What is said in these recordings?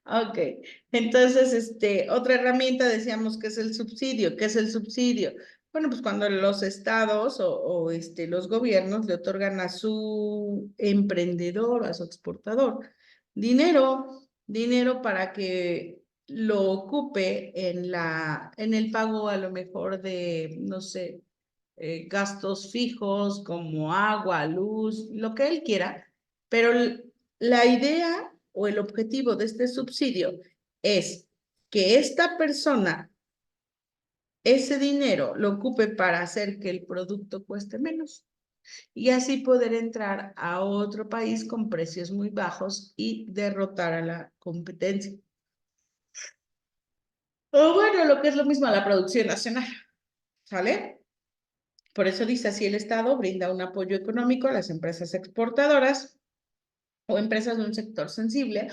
Ok, entonces, otra herramienta decíamos que es el subsidio. ¿Qué es el subsidio? Bueno, pues cuando los estados o los gobiernos le otorgan a su emprendedor, a su exportador, dinero para que lo ocupe en el pago a lo mejor de, no sé, gastos fijos como agua, luz, lo que él quiera, pero la idea o el objetivo de este subsidio es que esta persona ese dinero lo ocupe para hacer que el producto cueste menos y así poder entrar a otro país con precios muy bajos y derrotar a la competencia. O bueno, lo que es lo mismo a la producción nacional, ¿sale? Por eso dice así, el Estado brinda un apoyo económico a las empresas exportadoras o empresas de un sector sensible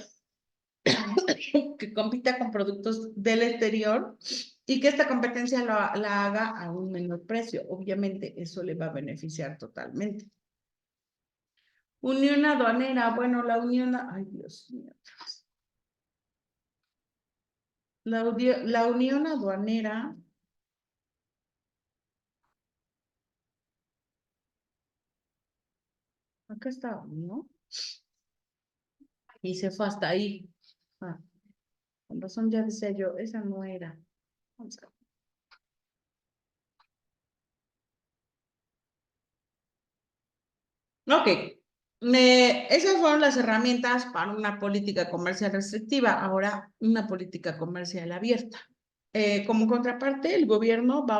que compita con productos del exterior y que esta competencia la haga a un menor precio. Obviamente eso le va a beneficiar totalmente. Unión aduanera, bueno, la unión, ay Dios mío. La unión aduanera, acá está, ¿no? Y se fue hasta ahí. Ah, con razón ya decía yo, esa no era. Vamos a ver. Ok, esas fueron las herramientas para una política comercial restrictiva, ahora una política comercial abierta. Como contraparte, el gobierno va a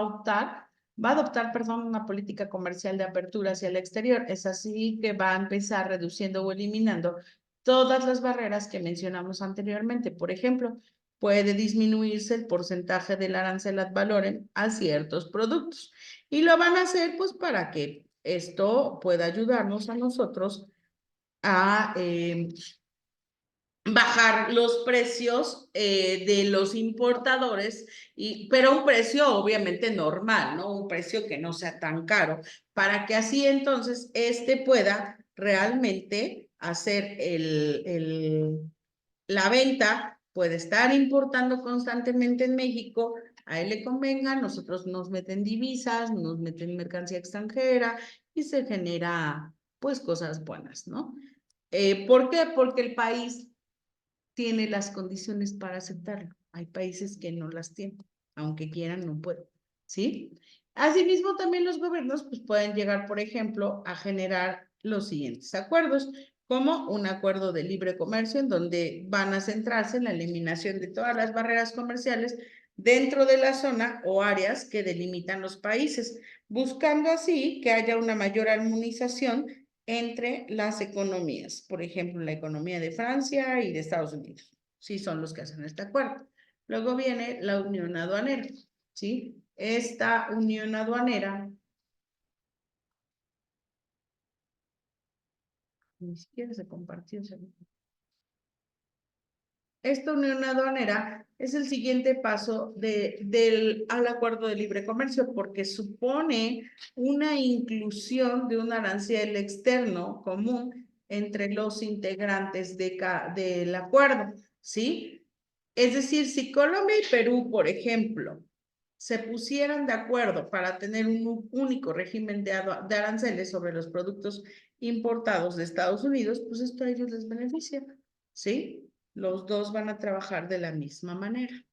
adoptar, perdón, una política comercial de apertura hacia el exterior. Es así que va a empezar reduciendo o eliminando todas las barreras que mencionamos anteriormente. Por ejemplo, puede disminuirse el porcentaje del arancel ad valorem a ciertos productos. Y lo van a hacer pues para que esto pueda ayudarnos a nosotros a bajar los precios de los importadores, pero un precio obviamente normal, ¿no? Un precio que no sea tan caro, para que así entonces pueda realmente hacer la venta, puede estar importando constantemente en México, a él le convenga, nosotros nos meten divisas, nos meten mercancía extranjera y se genera pues cosas buenas, ¿no? ¿Por qué? Porque el país tiene las condiciones para aceptarlo. Hay países que no las tienen, aunque quieran, no pueden, ¿sí? Asimismo, también los gobiernos pues, pueden llegar, por ejemplo, a generar los siguientes acuerdos, como un acuerdo de libre comercio en donde van a centrarse en la eliminación de todas las barreras comerciales dentro de la zona o áreas que delimitan los países, buscando así que haya una mayor armonización entre las economías, por ejemplo, la economía de Francia y de Estados Unidos, sí son los que hacen este acuerdo. Luego viene la unión aduanera, ¿sí? Esta unión aduanera, ni siquiera se compartió. Esta unión aduanera es el siguiente paso al acuerdo de libre comercio porque supone una inclusión de un arancel externo común entre los integrantes del acuerdo, ¿sí? Es decir, si Colombia y Perú, por ejemplo, se pusieran de acuerdo para tener un único régimen de aranceles sobre los productos importados de Estados Unidos, pues esto a ellos les beneficia, ¿sí? Los dos van a trabajar de la misma manera.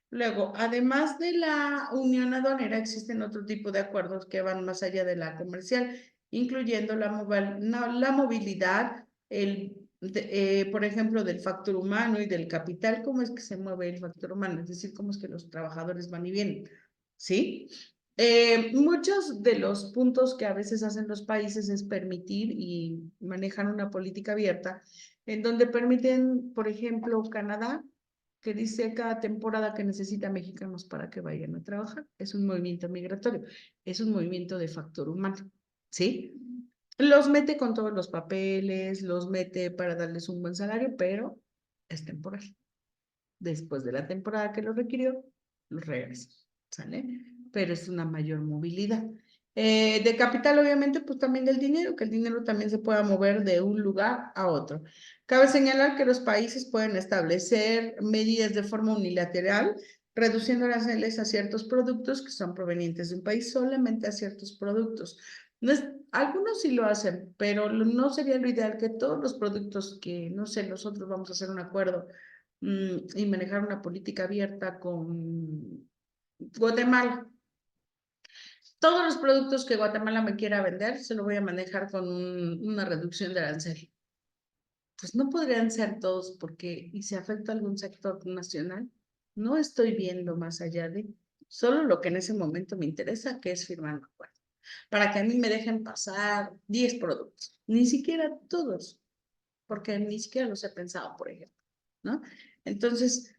Luego, además de la unión aduanera, existen otro tipo de acuerdos que van más allá de la comercial, incluyendo la movilidad, por ejemplo, del factor humano y del capital, cómo es que se mueve el factor humano, es decir, cómo es que los trabajadores van y vienen, ¿sí? Muchos de los puntos que a veces hacen los países es permitir y manejan una política abierta, en donde permiten, por ejemplo, Canadá, que dice cada temporada que necesita mexicanos para que vayan a trabajar. Es un movimiento migratorio, es un movimiento de factor humano, ¿sí? Los mete con todos los papeles, los mete para darles un buen salario, pero es temporal. Después de la temporada que lo requirió, los regresa, ¿sale? Pero es una mayor movilidad. De capital, obviamente, pues también del dinero, que el dinero también se pueda mover de un lugar a otro. Cabe señalar que los países pueden establecer medidas de forma unilateral, reduciendo aranceles a ciertos productos que son provenientes de un país, solamente a ciertos productos. No es, algunos sí lo hacen, pero no sería lo ideal que todos los productos que, no sé, nosotros vamos a hacer un acuerdo y manejar una política abierta con Guatemala. Todos los productos que Guatemala me quiera vender, se lo voy a manejar con una reducción de arancel. Pues no podrían ser todos porque, y si afecta a algún sector nacional, no estoy viendo más allá de solo lo que en ese momento me interesa, que es firmar un acuerdo. Para que a mí me dejen pasar 10 productos, ni siquiera todos, porque ni siquiera los he pensado, por ejemplo, ¿no? Entonces,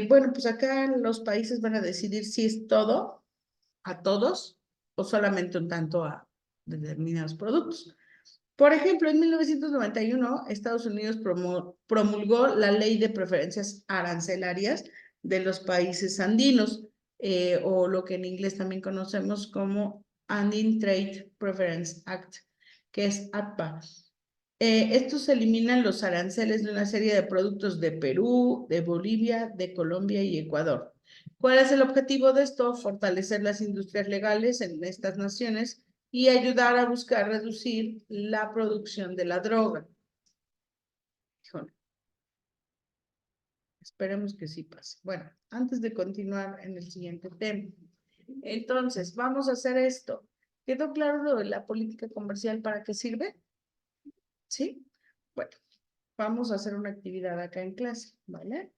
bueno, pues acá los países van a decidir si es todo a todos o solamente un tanto a determinados productos. Por ejemplo, en 1991, Estados Unidos promulgó la Ley de Preferencias Arancelarias de los países andinos, o lo que en inglés también conocemos como Andean Trade Preference Act, que es ATPA. Estos eliminan los aranceles de una serie de productos de Perú, de Bolivia, de Colombia y Ecuador. ¿Cuál es el objetivo de esto? Fortalecer las industrias legales en estas naciones y ayudar a buscar reducir la producción de la droga. Híjole, esperemos que sí pase. Bueno, antes de continuar en el siguiente tema. Entonces, vamos a hacer esto. ¿Quedó claro lo de la política comercial para qué sirve? ¿Sí? Bueno, vamos a hacer una actividad acá en clase, ¿vale?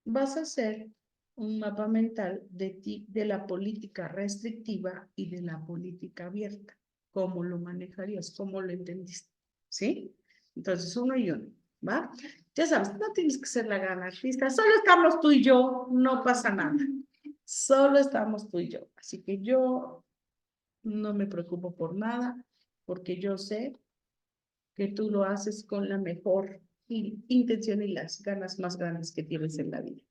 Vas a hacer un mapa mental de la política restrictiva y de la política abierta. ¿Cómo lo manejarías? ¿Cómo lo entendiste? ¿Sí? Entonces, uno y uno, ¿va? Ya sabes, no tienes que ser la gran artista, solo estamos tú y yo, no pasa nada. Solo estamos tú y yo. Así que yo no me preocupo por nada, porque yo sé que tú lo haces con la mejor intención y las ganas más grandes que tienes en la vida.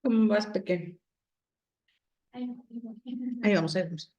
¿Cómo vas, pequeño? Ahí vamos, ahí vamos.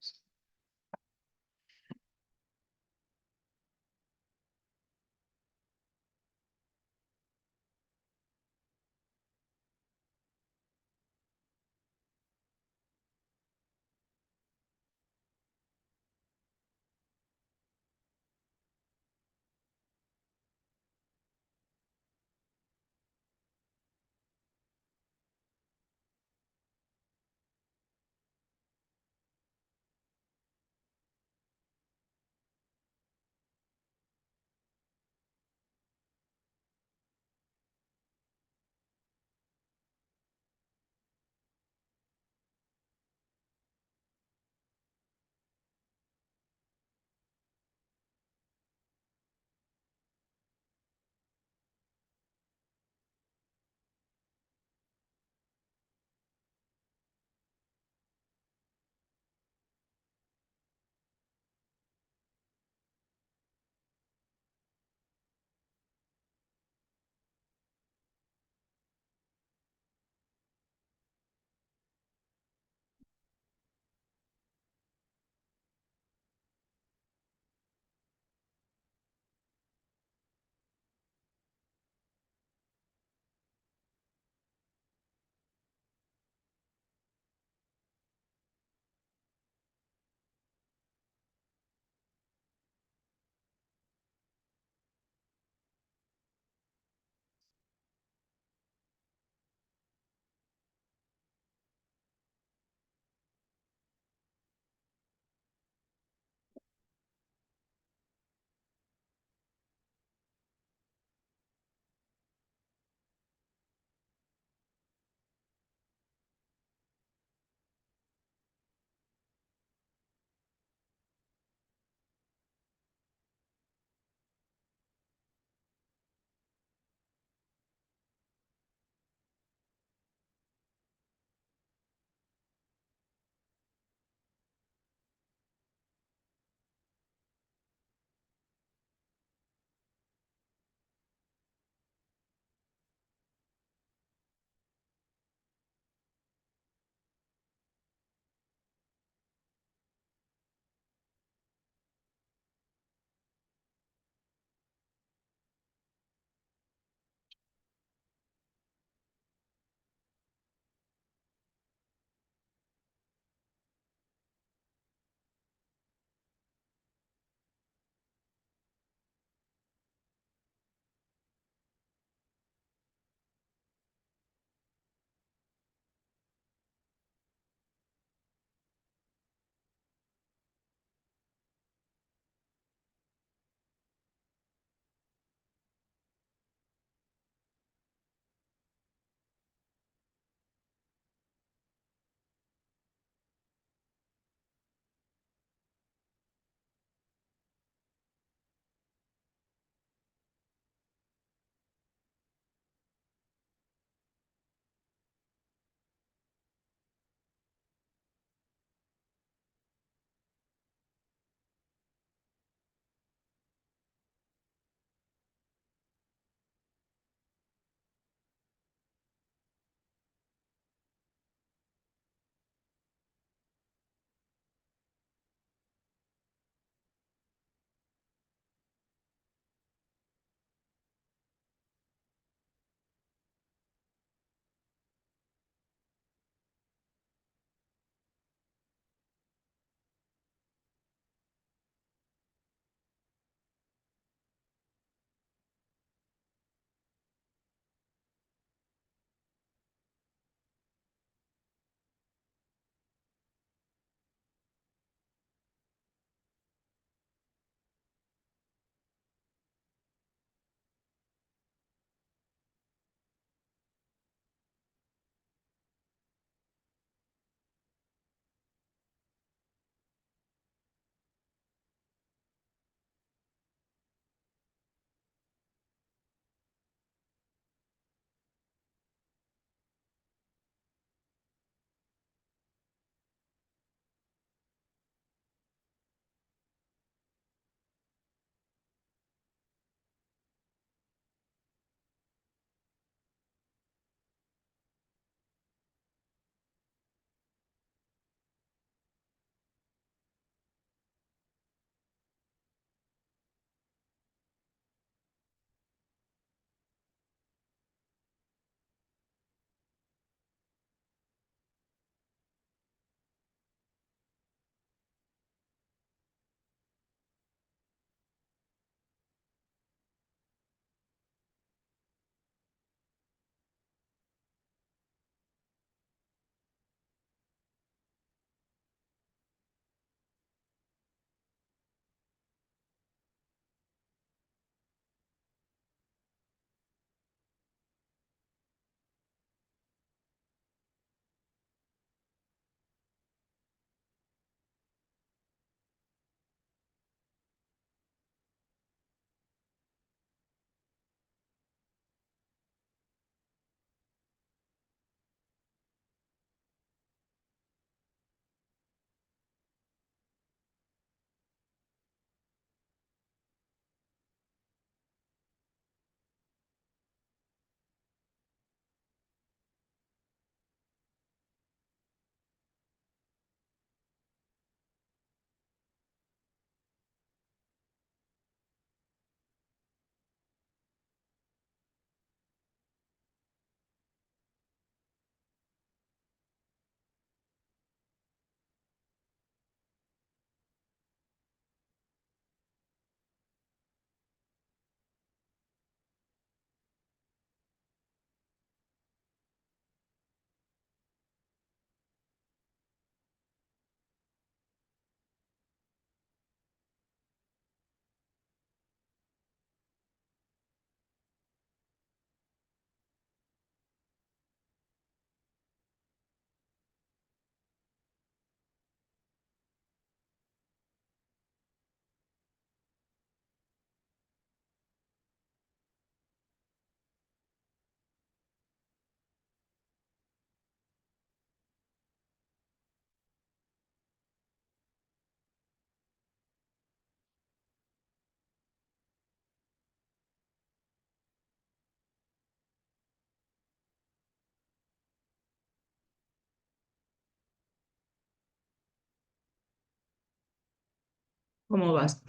¿Cómo vas?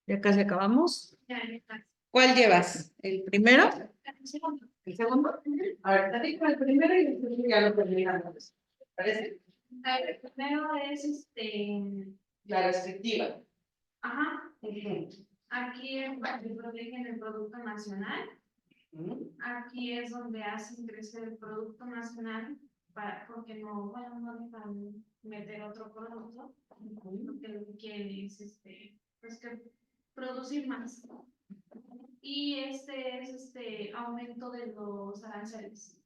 ¿Ya casi acabamos? Ya, ya está. ¿Cuál llevas? ¿El primero? El segundo. ¿El segundo? A ver, te digo el primero y el segundo ya lo terminamos. ¿Te parece? A ver, el primero es La restrictiva. ajá, Ujú. aquí protegen el Producto Nacional. Ujú. Aquí es donde hacen crecer el Producto Nacional porque no, bueno, no dejan meter otro producto, porque lo que quieren es pues que producir más. Y este es aumento de los aranceles.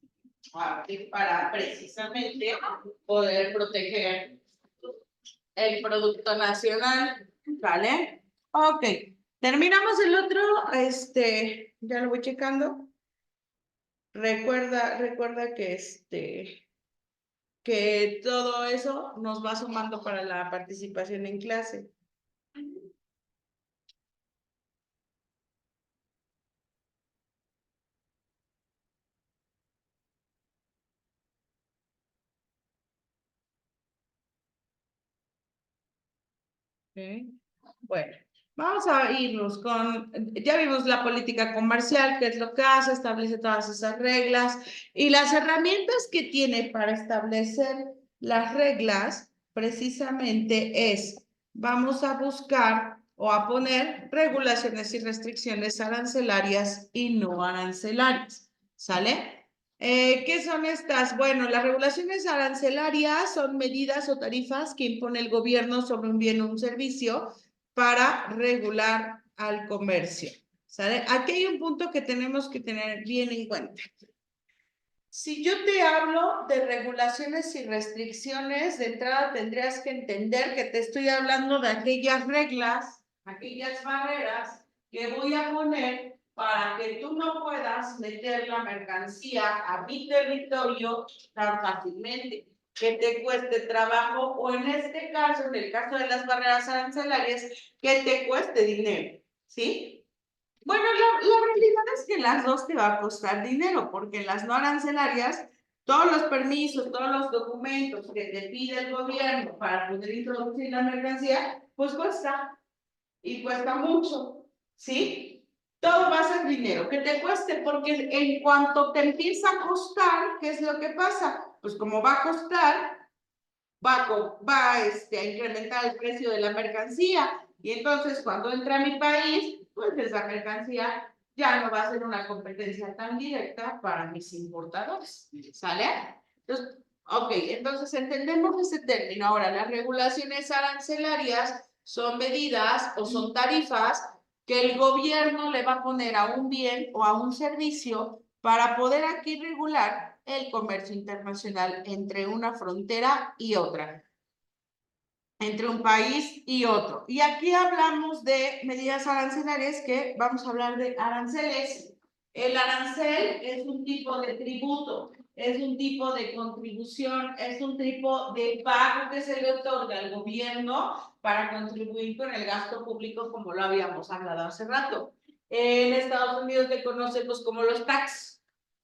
Para precisamente poder proteger el producto nacional, ¿vale? Ok, terminamos el otro, ya lo voy checando. Recuerda que todo eso nos va sumando para la participación en clase. Okay. Bueno, vamos a irnos ya vimos la política comercial, qué es lo que hace, establece todas esas reglas y las herramientas que tiene para establecer las reglas precisamente vamos a buscar o a poner regulaciones y restricciones arancelarias y no arancelarias, ¿sale? ¿Qué son estas? Bueno, las regulaciones arancelarias son medidas o tarifas que impone el gobierno sobre un bien o un servicio para regular al comercio. ¿Sale? Aquí hay un punto que tenemos que tener bien en cuenta. Si yo te hablo de regulaciones y restricciones, de entrada tendrías que entender que te estoy hablando de aquellas reglas, aquellas barreras que voy a poner para que tú no puedas meter la mercancía a mi territorio tan fácilmente, que te cueste trabajo o en este caso, en el caso de las barreras arancelarias, que te cueste dinero, ¿sí? Bueno, la realidad es que las dos te va a costar dinero, porque las no arancelarias, todos los permisos, todos los documentos que te pide el gobierno para poder introducir la mercancía, pues cuesta, y cuesta mucho, ¿sí? Todo va a ser dinero, que te cueste, porque en cuanto te empieza a costar, ¿qué es lo que pasa? Pues como va a costar, va a incrementar el precio de la mercancía, y entonces cuando entra a mi país, pues esa mercancía ya no va a ser una competencia tan directa para mis importadores, ¿sale? Entonces, ok, entonces entendemos ese término. Ahora, las regulaciones arancelarias son medidas o son tarifas que el gobierno le va a poner a un bien o a un servicio para poder aquí regular el comercio internacional entre una frontera y otra, entre un país y otro. Y aquí hablamos de medidas arancelarias, que vamos a hablar de aranceles. El arancel es un tipo de tributo, es un tipo de contribución, es un tipo de pago que se le otorga al gobierno para contribuir con el gasto público, como lo habíamos hablado hace rato. En Estados Unidos le conocemos como los tax,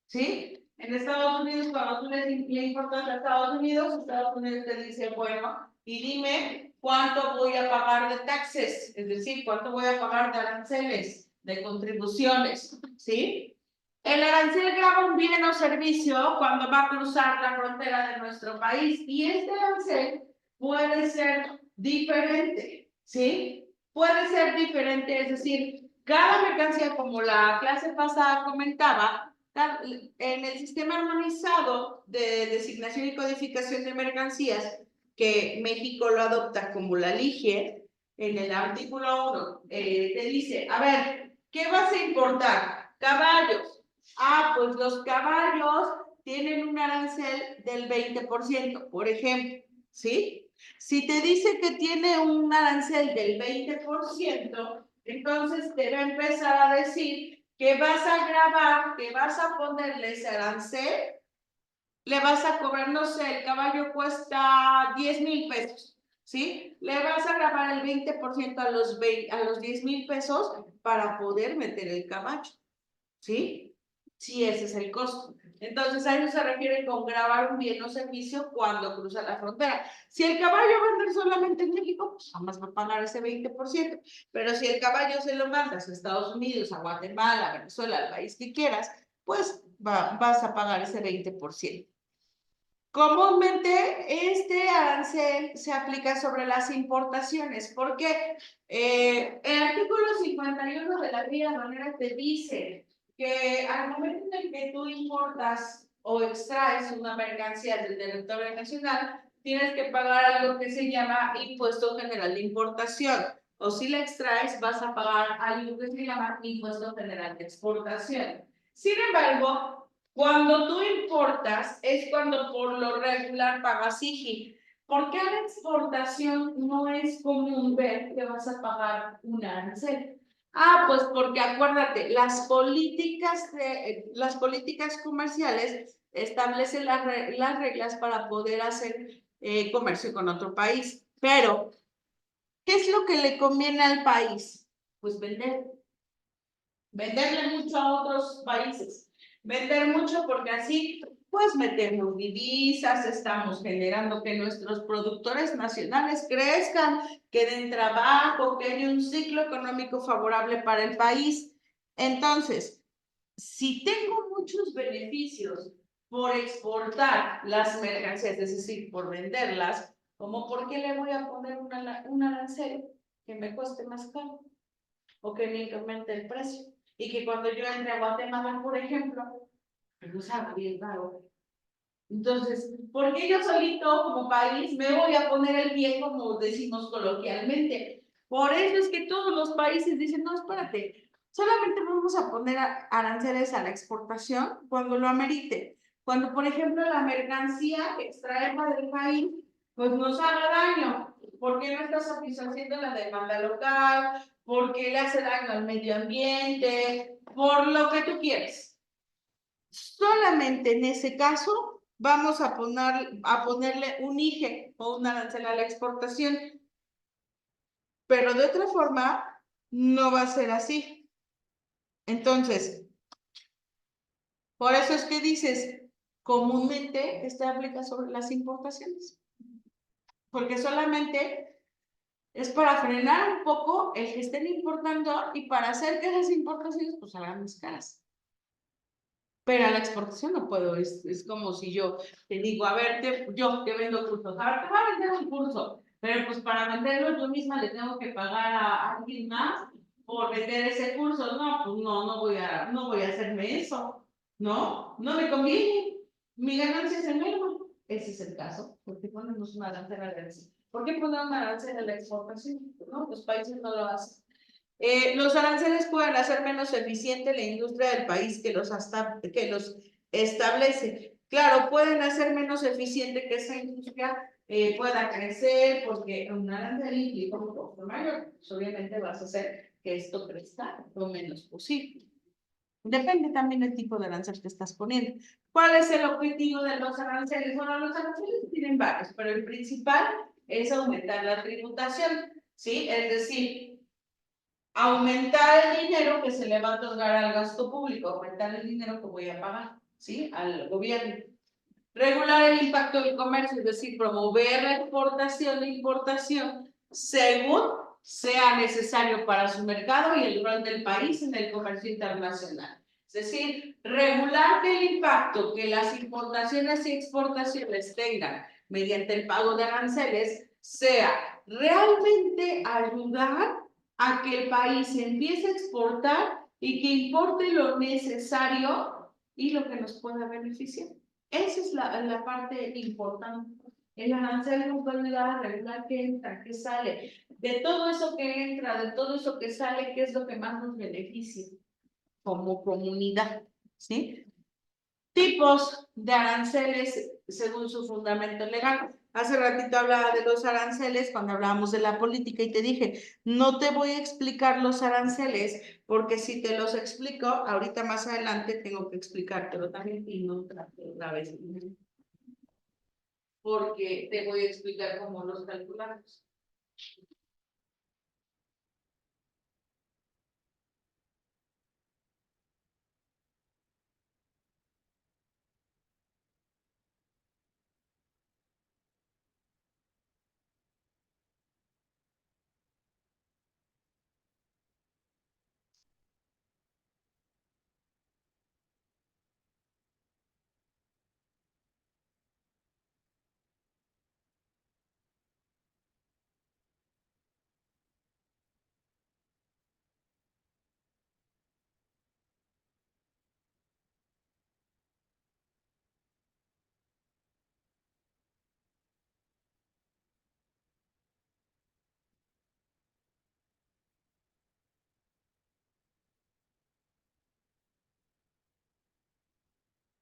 ¿sí? En Estados Unidos, cuando tú le importas a Estados Unidos te dice, bueno, y dime cuánto voy a pagar de taxes, es decir, cuánto voy a pagar de aranceles, de contribuciones, ¿sí? El arancel grava un bien o servicio cuando va a cruzar la frontera de nuestro país, y este arancel puede ser diferente, ¿sí? Puede ser diferente, es decir, cada mercancía, como la clase pasada comentaba, en el sistema armonizado de designación y codificación de mercancías, que México lo adopta como la LIGE, en el artículo 1, te dice, a ver, ¿qué vas a importar? Caballos. Ah, pues los caballos tienen un arancel del 20%, por ejemplo, ¿sí? Si te dice que tiene un arancel del 20%, entonces te va a empezar a decir que vas a grabar, que vas a ponerle ese arancel, le vas a cobrar, no sé, el caballo cuesta 10,000 pesos, ¿sí? Le vas a grabar el 20% a los 10,000 pesos para poder meter el caballo, ¿sí? Sí, ese es el costo. Entonces, a eso se refiere con gravar un bien o servicio cuando cruza la frontera. Si el caballo va a andar solamente en México, pues jamás va a pagar ese 20%. Pero si el caballo se lo mandas a Estados Unidos, a Guatemala, a Venezuela, al país que quieras, pues vas a pagar ese 20%. Comúnmente este arancel se aplica sobre las importaciones porque el artículo 51 de la Ley Aduanera te dice que al momento en el que tú importas o extraes una mercancía del territorio nacional, tienes que pagar algo que se llama Impuesto General de Importación. O si la extraes, vas a pagar algo que se llama Impuesto General de Exportación. Sin embargo, cuando tú importas es cuando por lo regular pagas IGI. ¿Por qué a la exportación no es común ver que vas a pagar un arancel? Pues porque acuérdate, las políticas comerciales establecen las reglas para poder hacer comercio con otro país. Pero, ¿qué es lo que le conviene al país? Pues venderle mucho a otros países. Vender mucho porque así, pues metemos divisas, estamos generando que nuestros productores nacionales crezcan, que den trabajo, que haya un ciclo económico favorable para el país. Entonces, si tengo muchos beneficios por exportar las mercancías, es decir, por venderlas, ¿cómo por qué le voy a poner un arancel que me cueste más caro o que me incremente el precio? Y que cuando yo entre a Guatemala, por ejemplo, no sabe bien claro. Entonces, ¿por qué yo solito como país me voy a poner el pie, como decimos coloquialmente? Por eso es que todos los países dicen, no, espérate, solamente vamos a poner aranceles a la exportación cuando lo amerite. Cuando, por ejemplo, la mercancía que extraemos del país, pues nos haga daño. ¿Por qué no está satisfaciendo la demanda local? ¿Por qué le hace daño al medio ambiente? Por lo que tú quieres. Solamente en ese caso vamos a ponerle un IGE o un arancel a la exportación. Pero de otra forma, no va a ser así. Entonces, por eso es que dices, comúnmente este aplica sobre las importaciones. Porque solamente es para frenar un poco el que estén importando y para hacer que esas importaciones pues hagan más caras. Pero a la exportación no puedo, es como si yo te digo, a ver, yo que vendo cursos, a ver, te voy a vender un curso, pero pues para venderlo yo misma le tengo que pagar a alguien más por vender ese curso. No, pues no voy a hacerme eso, ¿no? No me conviene, mi ganancia se merma. Ese es el caso. ¿Por qué ponemos una arancel a la exportación? ¿Por qué poner una arancel a la exportación? ¿No? Los países no lo hacen. Los aranceles pueden hacer menos eficiente la industria del país que los establece. Claro, pueden hacer menos eficiente que esa industria pueda crecer, porque un arancel implica un costo mayor. Pues obviamente vas a hacer que esto crezca lo menos posible. Depende también del tipo de arancel que estás poniendo. ¿Cuál es el objetivo de los aranceles? Bueno, los aranceles tienen varios, pero el principal es aumentar la tributación, ¿sí? Es decir, aumentar el dinero que se le va a otorgar al gasto público, aumentar el dinero que voy a pagar, ¿sí? Al gobierno. Regular el impacto del comercio, es decir, promover la exportación e importación según sea necesario para su mercado y el rol del país en el comercio internacional. Es decir, regular que el impacto que las importaciones y exportaciones tengan mediante el pago de aranceles sea realmente ayudar a que el país empiece a exportar y que importe lo necesario y lo que nos pueda beneficiar. Esa es la parte importante. El arancel nos va a ayudar a regular qué entra, qué sale. De todo eso que entra, de todo eso que sale, qué es lo que más nos beneficia como comunidad, ¿sí? Tipos de aranceles según su fundamento legal. Hace ratito hablaba de los aranceles cuando hablábamos de la política y te dije, no te voy a explicar los aranceles porque si te los explico, ahorita más adelante tengo que explicártelo también y no otra vez. Porque te voy a explicar cómo los calculamos.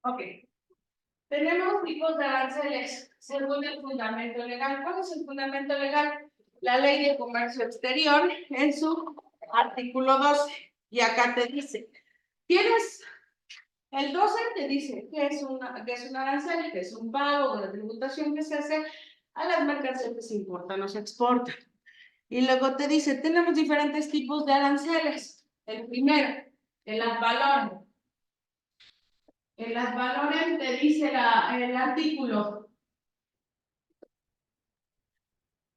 Ok. Tenemos tipos de aranceles según el fundamento legal. ¿Cuál es el fundamento legal? La Ley de Comercio Exterior en su artículo 12. Y acá te dice, tienes el 12 te dice que es un arancel, que es un pago, una tributación que se hace a las mercancías que se importan o se exportan. Y luego te dice, tenemos diferentes tipos de aranceles. El primero, el ad valorem. El ad valorem te dice el artículo.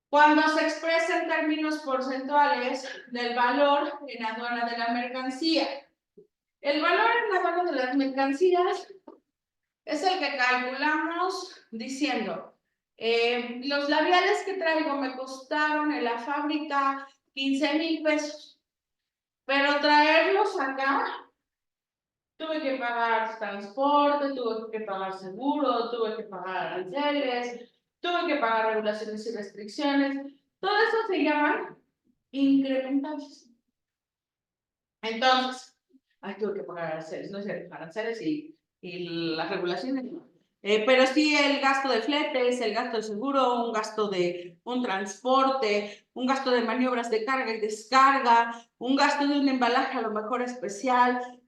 Cuando se expresa en términos porcentuales del valor en aduana de la mercancía. El valor en aduana de las mercancías es el que calculamos diciendo, los labiales que traigo me costaron en la fábrica 15,000 pesos, pero traerlos acá tuve que pagar transporte, tuve que pagar seguro, tuve que pagar aranceles, tuve que pagar regulaciones y restricciones. Todo eso se llaman incrementables. Entonces, tuve que pagar aranceles, no sé, aranceles y las regulaciones. Pero sí el gasto de fletes, el gasto de seguro, un gasto de un transporte, un gasto de maniobras de carga y descarga, un gasto de un embalaje a lo mejor especial,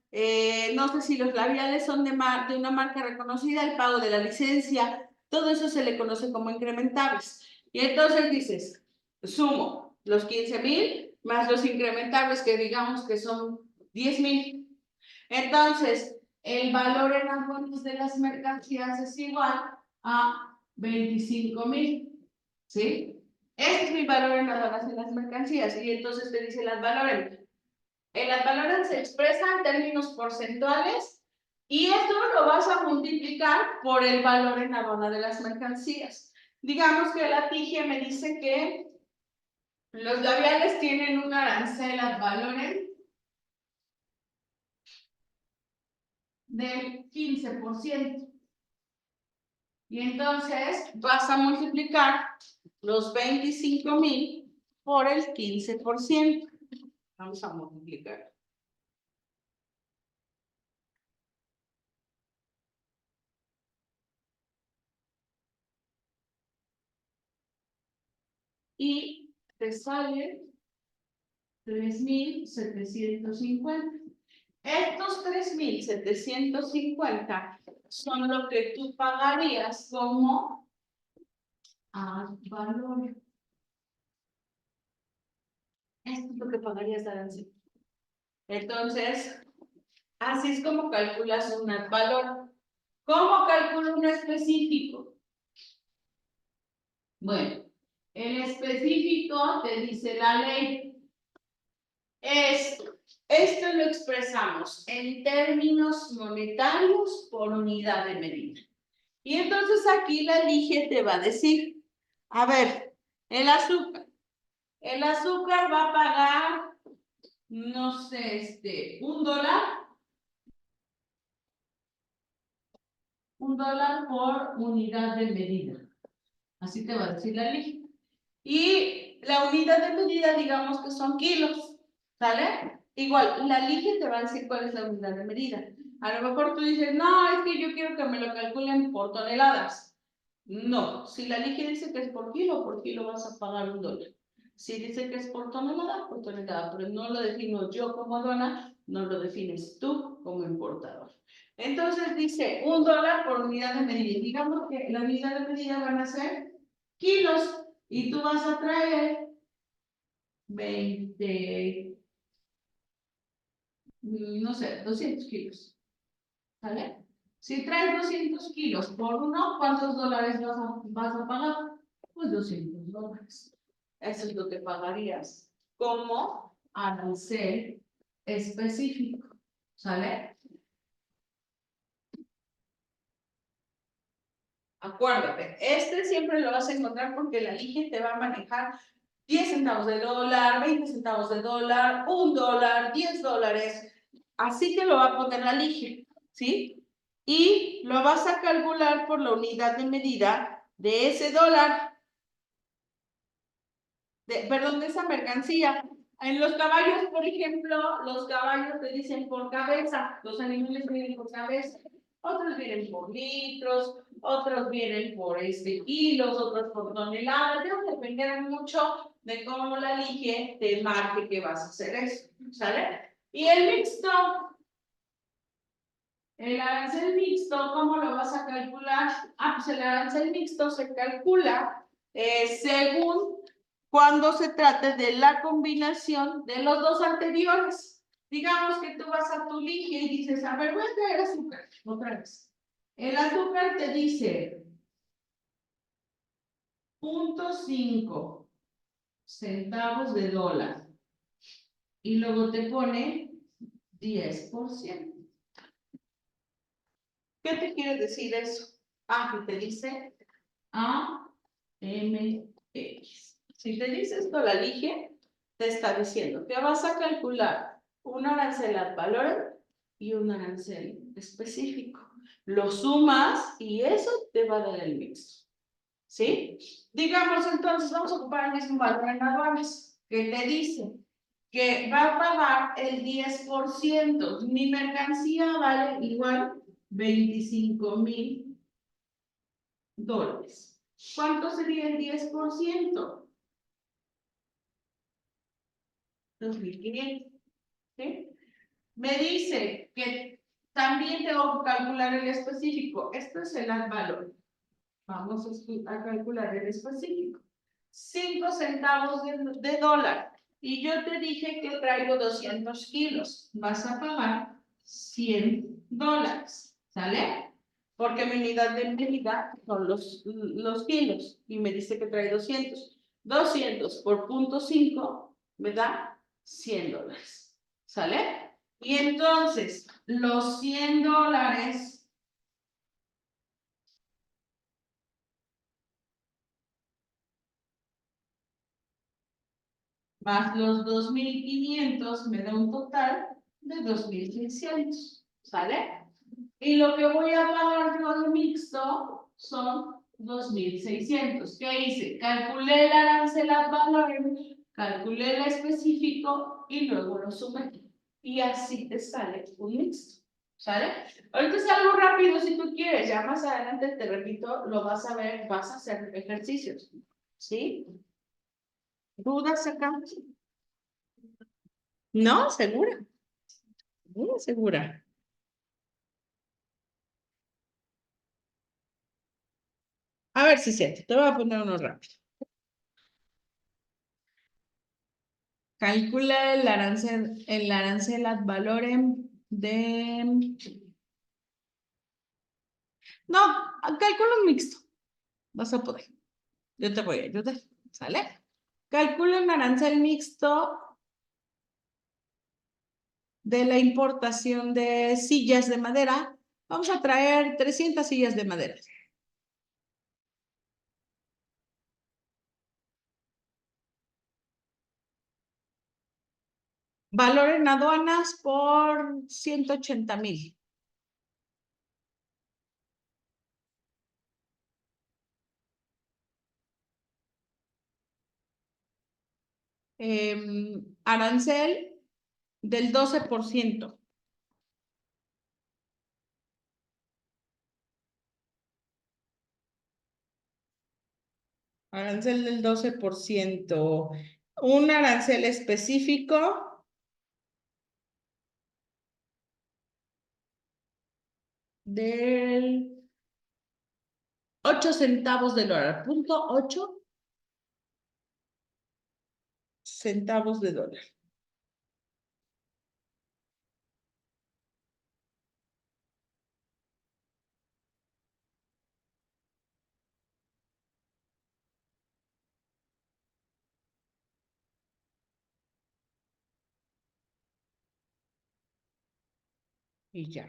no sé si los labiales son de una marca reconocida, el pago de la licencia, todo eso se le conoce como incrementables. Y entonces dices, sumo los 15,000 más los incrementables que digamos que son 10,000. Entonces, el valor en aduanas de las mercancías es igual a 25,000. ¿Sí? Este es mi valor en aduanas de las mercancías. Y entonces te dice las valores. Las valores se expresan en términos porcentuales y esto lo vas a multiplicar por el valor en aduana de las mercancías. Digamos que la TIGIE me dice que los labiales tienen un arancel ad valorem del 15%. Y entonces vas a multiplicar los 25,000 por el 15%. Vamos a multiplicar. Y te sale 3,750. Estos 3,750 son lo que tú pagarías como ad valorem. Esto es lo que pagarías de arancel. Entonces, así es como calculas un ad valorem. ¿Cómo calculo un específico? Bueno, el específico te dice la ley. Esto lo expresamos en términos monetarios por unidad de medida. Y entonces aquí la LIGE te va a decir, a ver, el azúcar va a pagar, no sé, $1. $1 por unidad de medida. Así te va a decir la LIGE. Y la unidad de medida, digamos que son kilos, ¿sale? Igual, la LIGE te va a decir cuál es la unidad de medida. A lo mejor tú dices, no, es que yo quiero que me lo calculen por toneladas. No, si la LIGE dice que es por kilo vas a pagar $1. Si dice que es por tonelada, pero no lo defino yo como aduana, no lo defines tú como importador. Entonces dice $1 por unidad de medida. Digamos que la unidad de medida van a ser kilos. Y tú vas a traer 20, no sé, 200 kilos. ¿Vale? Si traes 200 kilos por uno, ¿cuántos dólares vas a pagar? Pues $200. Eso es lo que pagarías como arancel específico. ¿Sale? Acuérdate, siempre lo vas a encontrar porque la LIGE te va a manejar 10 centavos de dólar, 20 centavos de dólar, $1, $10. Así te lo va a poner la LIGE, ¿sí? Y lo vas a calcular por la unidad de medida de ese dólar, perdón, de esa mercancía. En los caballos, por ejemplo, los caballos te dicen por cabeza, los animales vienen por cabeza. Otros vienen por litros, otros vienen por kilos, otros por toneladas. Debe depender mucho de cómo la ligue te marque que vas a hacer eso, ¿sale? Y el arancel mixto, ¿cómo lo vas a calcular? Ah, pues el arancel mixto se calcula según cuando se trate de la combinación de los dos anteriores. Digamos que tú vas a tu ligia y dices, a ver, voy a traer azúcar, otra vez. El azúcar te dice 0.5 centavos de dólar y luego te pone 10%. ¿Qué te quiere decir eso? Ah, que te dice AMX. Si te dice esto la ligia, te está diciendo que vas a calcular un arancel ad valorem y un arancel específico. Lo sumas y eso te va a dar el mix. ¿Sí? Digamos entonces, vamos a ocupar el mismo valor en aduanas, que te dice que va a pagar el 10%. Mi mercancía vale igual 25,000 dólares. ¿Cuánto sería el 10%? 2,500. ¿Sí? Me dice que también tengo que calcular el específico. Esto es el ad valor. Vamos a calcular el específico. 5 centavos de dólar. Y yo te dije que traigo 200 kilos. Vas a pagar 100 dólares. ¿Sale? Porque mi unidad de medida son los kilos. Y me dice que trae 200. 200 por 0.5 me da 100 dólares. ¿Sale? Y entonces, los 100 dólares más los 2,500 me da un total de 2,600. ¿Sale? Y lo que voy a pagar yo de mixto son 2,600. ¿Qué hice? Calculé el arancel ad valorem, calculé el específico y luego lo sumé. Y así te sale un mixto. ¿Sale? Ahorita es algo rápido si tú quieres. Ya más adelante te repito, lo vas a ver, vas a hacer ejercicios. ¿Sí? ¿Dudas acá? No, segura. Muy segura. A ver si siento. Te voy a poner uno rápido. Calcula el arancel ad valorem de... No, cálculo mixto. Vas a poder. Yo te voy a ayudar. ¿Sale? Calcula un arancel mixto de la importación de sillas de madera. Vamos a traer 300 sillas de madera. Valor en aduanas por 180,000. Arancel del 12%. Arancel del 12%. Un arancel específico del 8 centavos de dólar. 0.8 centavos de dólar. Y ya.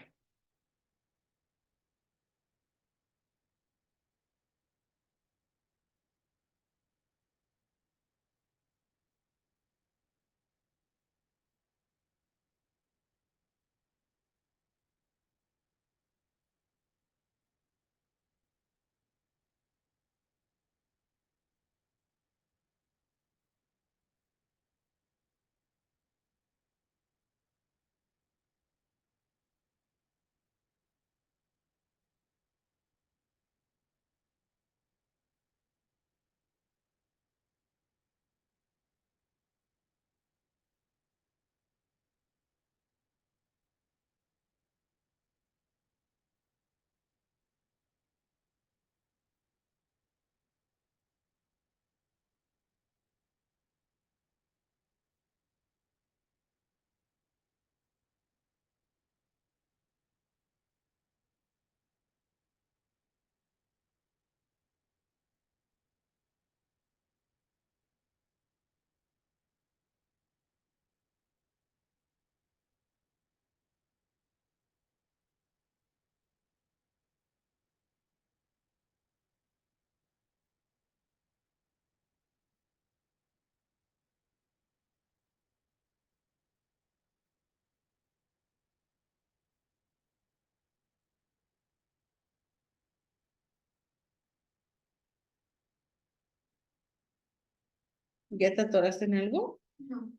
¿Ya te atoraste en algo? No.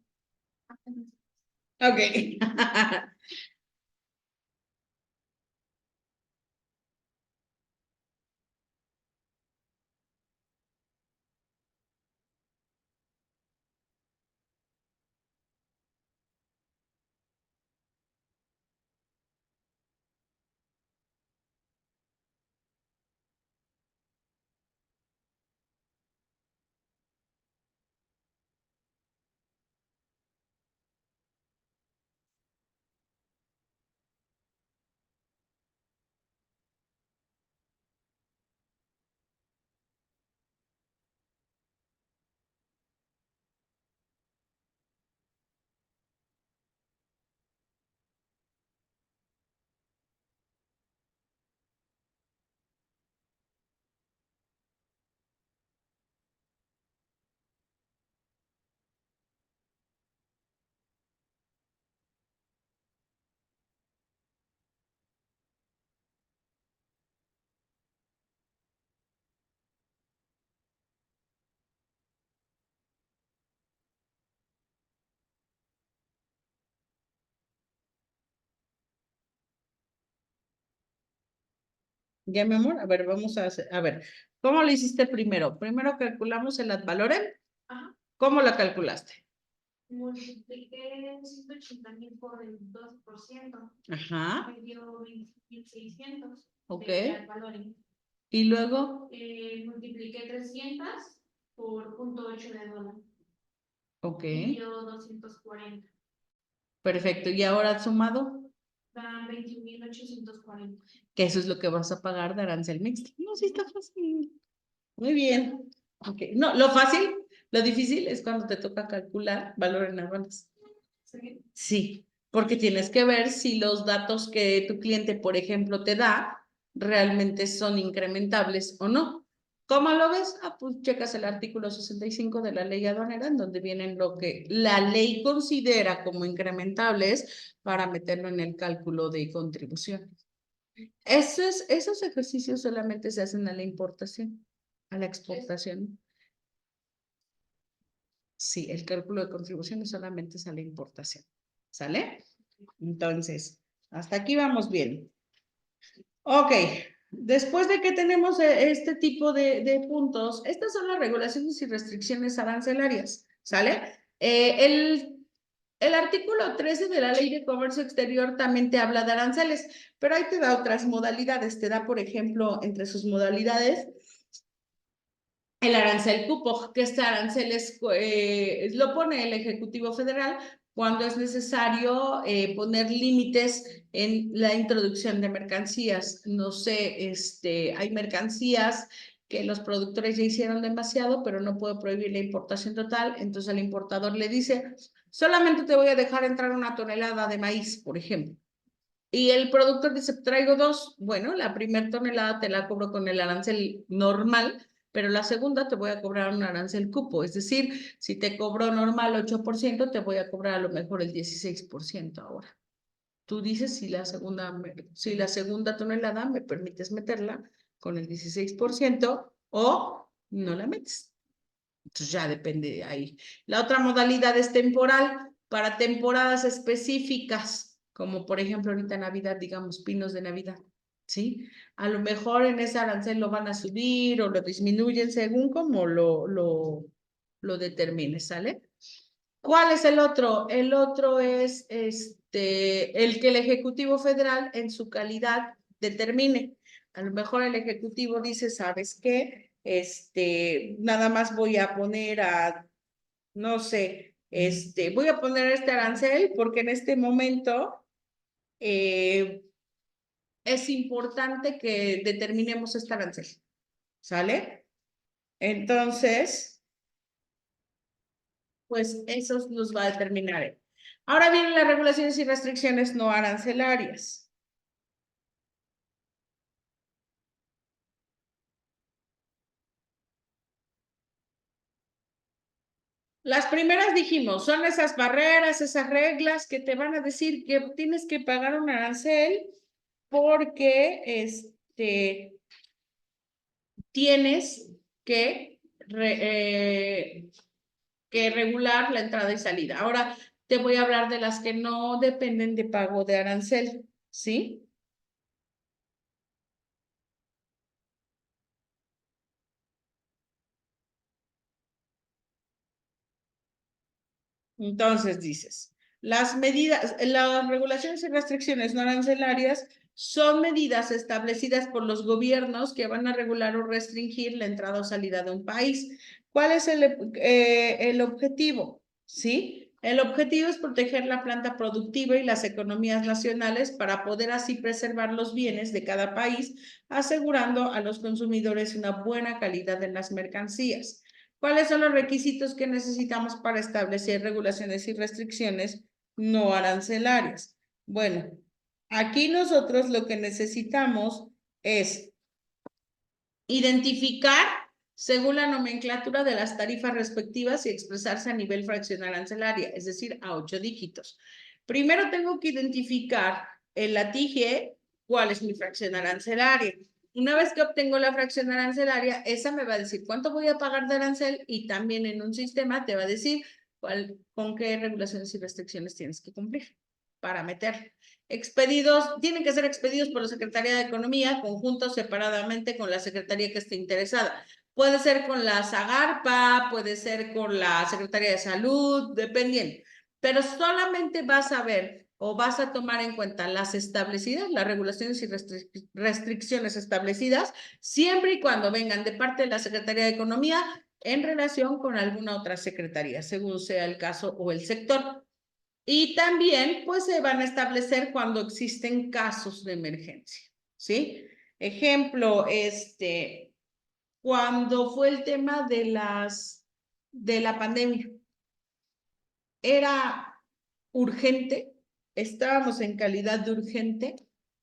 Apenas. Ok. Ya, mi amor, a ver, vamos a hacer, a ver, ¿cómo lo hiciste primero? Primero calculamos el ad valorem. Ajá. ¿Cómo lo calculaste? Multipliqué 180,000 por el 2%. Ajá, Me dio 20,600 ok. de ad valorem. Y luego, Multipliqué 300 por 0,8 de dólar. ok, Me dio 240. perfecto. ¿Y ahora sumado? Dan 21,840. Que eso es lo que vas a pagar de arancel mixto. No, sí está fácil. Muy bien. Ok, no, lo fácil, lo difícil es cuando te toca calcular valor en aduanas. ¿Sí? Sí, porque tienes que ver si los datos que tu cliente, por ejemplo, te da realmente son incrementables o no. ¿Cómo lo ves? Ah, pues checas el artículo 65 de la ley aduanera, en donde vienen lo que la ley considera como incrementables para meterlo en el cálculo de contribuciones. Esos ejercicios solamente se hacen a la importación, a la exportación. Sí, el cálculo de contribuciones solamente es a la importación. ¿Sale? Entonces, hasta aquí vamos bien. Ok, después de que tenemos este tipo de puntos, estas son las regulaciones y restricciones arancelarias, ¿sale? El artículo 13 de la Ley de Comercio Exterior también te habla de aranceles, pero ahí te da otras modalidades. Te da, por ejemplo, entre sus modalidades, el arancel cupo, que este arancel lo pone el Ejecutivo Federal cuando es necesario poner límites en la introducción de mercancías. No sé, hay mercancías que los productores ya hicieron demasiado, pero no puedo prohibir la importación total, entonces el importador le dice, solamente te voy a dejar entrar 1 tonelada de maíz, por ejemplo. Y el productor dice, traigo 2. Bueno, la primera tonelada te la cobro con el arancel normal, pero la segunda te voy a cobrar un arancel cupo. Es decir, si te cobro normal 8%, te voy a cobrar a lo mejor el 16% ahora. Tú dices si la segunda tonelada me permites meterla con el 16% o no la metes. Entonces ya depende de ahí. La otra modalidad es temporal, para temporadas específicas, como por ejemplo ahorita Navidad, digamos, pinos de Navidad, ¿sí? A lo mejor en ese arancel lo van a subir o lo disminuyen según como lo determines, ¿sale? ¿Cuál es el otro? El otro es el que el Ejecutivo Federal en su calidad determine. A lo mejor el Ejecutivo dice, ¿sabes qué? Nada más voy a poner no sé, voy a poner este arancel porque en este momento es importante que determinemos este arancel, ¿sale? Entonces, pues esos los va a determinar él. Ahora vienen las regulaciones y restricciones no arancelarias. Las primeras dijimos, son esas barreras, esas reglas que te van a decir que tienes que pagar un arancel porque tienes que que regular la entrada y salida. Ahora te voy a hablar de las que no dependen de pago de arancel, ¿sí? Entonces dices, las regulaciones y restricciones no arancelarias son medidas establecidas por los gobiernos que van a regular o restringir la entrada o salida de un país. ¿Cuál es el objetivo? ¿Sí? El objetivo es proteger la planta productiva y las economías nacionales para poder así preservar los bienes de cada país, asegurando a los consumidores una buena calidad en las mercancías. ¿Cuáles son los requisitos que necesitamos para establecer regulaciones y restricciones no arancelarias? Bueno, aquí nosotros lo que necesitamos es identificar según la nomenclatura de las tarifas respectivas y expresarse a nivel fracción arancelaria, es decir, a 8 dígitos. Primero tengo que identificar en la TIGE cuál es mi fracción arancelaria. Una vez que obtengo la fracción arancelaria, esa me va a decir cuánto voy a pagar de arancel y también en un sistema te va a decir con qué regulaciones y restricciones tienes que cumplir para meter. Expedidos, tienen que ser expedidos por la Secretaría de Economía, conjuntos separadamente con la Secretaría que esté interesada. Puede ser con la SAGARPA, puede ser con la Secretaría de Salud, dependiendo. Pero solamente vas a ver o vas a tomar en cuenta las establecidas, las regulaciones y restricciones establecidas, siempre y cuando vengan de parte de la Secretaría de Economía en relación con alguna otra secretaría, según sea el caso o el sector. Y también, pues, se van a establecer cuando existen casos de emergencia, ¿sí? Ejemplo, cuando fue el tema de la pandemia, era urgente, estábamos en calidad de urgente,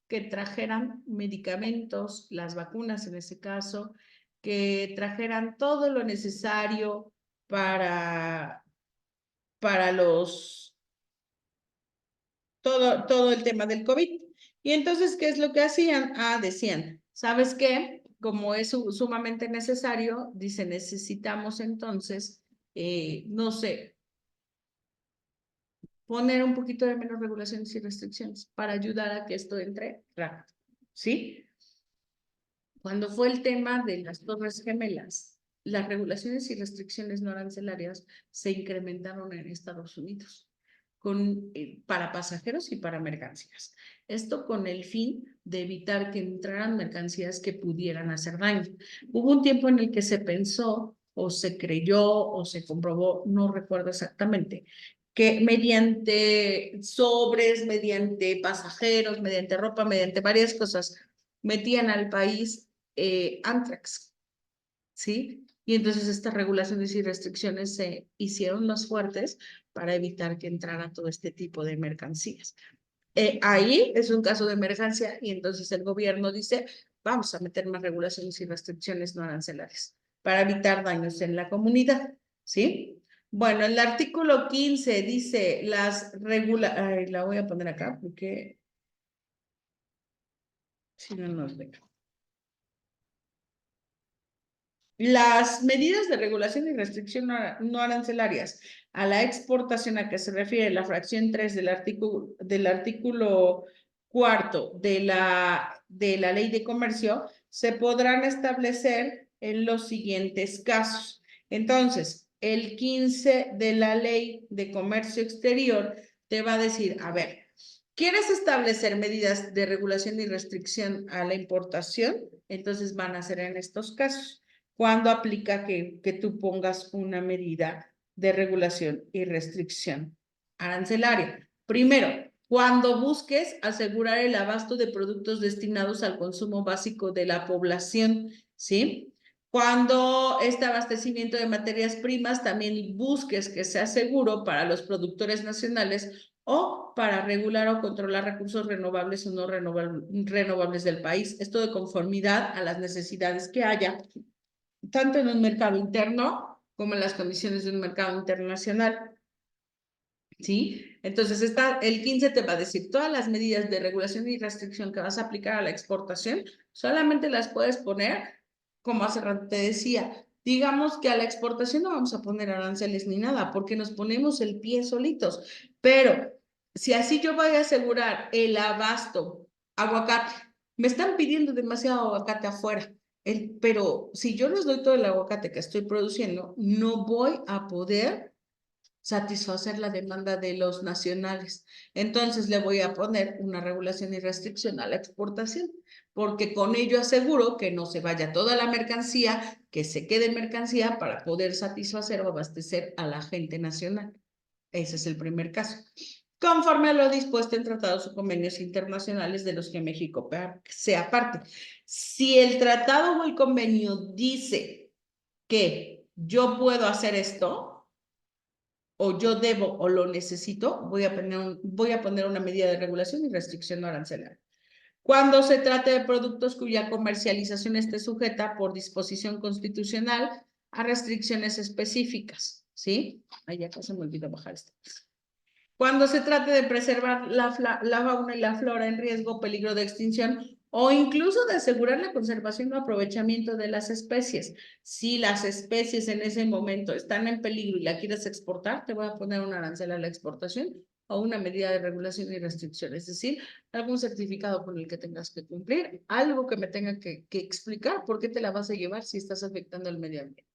que trajeran medicamentos, las vacunas en ese caso, que trajeran todo lo necesario para todo el tema del COVID. Y entonces, ¿qué es lo que hacían? Decían, ¿sabes qué? Como es sumamente necesario, dice, necesitamos entonces, no sé, poner un poquito de menos regulaciones y restricciones para ayudar a que esto entre rápido, ¿sí? Cuando fue el tema de las Torres Gemelas, las regulaciones y restricciones no arancelarias se incrementaron en Estados Unidos para pasajeros y para mercancías. Esto con el fin de evitar que entraran mercancías que pudieran hacer daño. Hubo un tiempo en el que se pensó o se creyó o se comprobó, no recuerdo exactamente, que mediante sobres, mediante pasajeros, mediante ropa, mediante varias cosas, metían al país anthrax, ¿sí? Y entonces estas regulaciones y restricciones se hicieron más fuertes para evitar que entrara todo este tipo de mercancías. Ahí es un caso de emergencia y entonces el gobierno dice, vamos a meter más regulaciones y restricciones no arancelarias para evitar daños en la comunidad, ¿sí? Bueno, el artículo 15 dice la voy a poner acá porque si no nos deja. Las medidas de regulación y restricción no arancelarias a la exportación a que se refiere la fracción 3 del artículo cuarto de la Ley de Comercio se podrán establecer en los siguientes casos. Entonces, el 15 de la Ley de Comercio Exterior te va a decir, a ver, ¿quieres establecer medidas de regulación y restricción a la importación? Entonces van a ser en estos casos. ¿Cuándo aplica que tú pongas una medida de regulación y restricción arancelaria? Primero, cuando busques asegurar el abasto de productos destinados al consumo básico de la población, ¿sí? Cuando este abastecimiento de materias primas también busques que sea seguro para los productores nacionales o para regular o controlar recursos renovables o no renovables del país. Esto de conformidad a las necesidades que haya tanto en un mercado interno como en las condiciones de un mercado internacional. ¿Sí? Entonces, el 15 te va a decir todas las medidas de regulación y restricción que vas a aplicar a la exportación, solamente las puedes poner, como hace rato te decía, digamos que a la exportación no vamos a poner aranceles ni nada, porque nos ponemos el pie solitos. Pero si así yo voy a asegurar el abasto, aguacate, me están pidiendo demasiado aguacate afuera. Pero si yo les doy todo el aguacate que estoy produciendo, no voy a poder satisfacer la demanda de los nacionales. Entonces le voy a poner una regulación y restricción a la exportación, porque con ello aseguro que no se vaya toda la mercancía, que se quede mercancía para poder satisfacer o abastecer a la gente nacional. Ese es el primer caso. Conforme a lo dispuesto en tratados o convenios internacionales de los que México sea parte. Si el tratado o el convenio dice que yo puedo hacer esto, o yo debo o lo necesito, voy a poner una medida de regulación y restricción arancelaria. Cuando se trate de productos cuya comercialización esté sujeta por disposición constitucional a restricciones específicas, ¿sí? Ay, ya casi me olvidó bajar esto. Cuando se trate de preservar la fauna y la flora en riesgo o peligro de extinción, o incluso de asegurar la conservación o aprovechamiento de las especies. Si las especies en ese momento están en peligro y la quieres exportar, te voy a poner un arancel a la exportación o una medida de regulación y restricción, es decir, algún certificado con el que tengas que cumplir, algo que me tenga que explicar por qué te la vas a llevar si estás afectando al medio ambiente.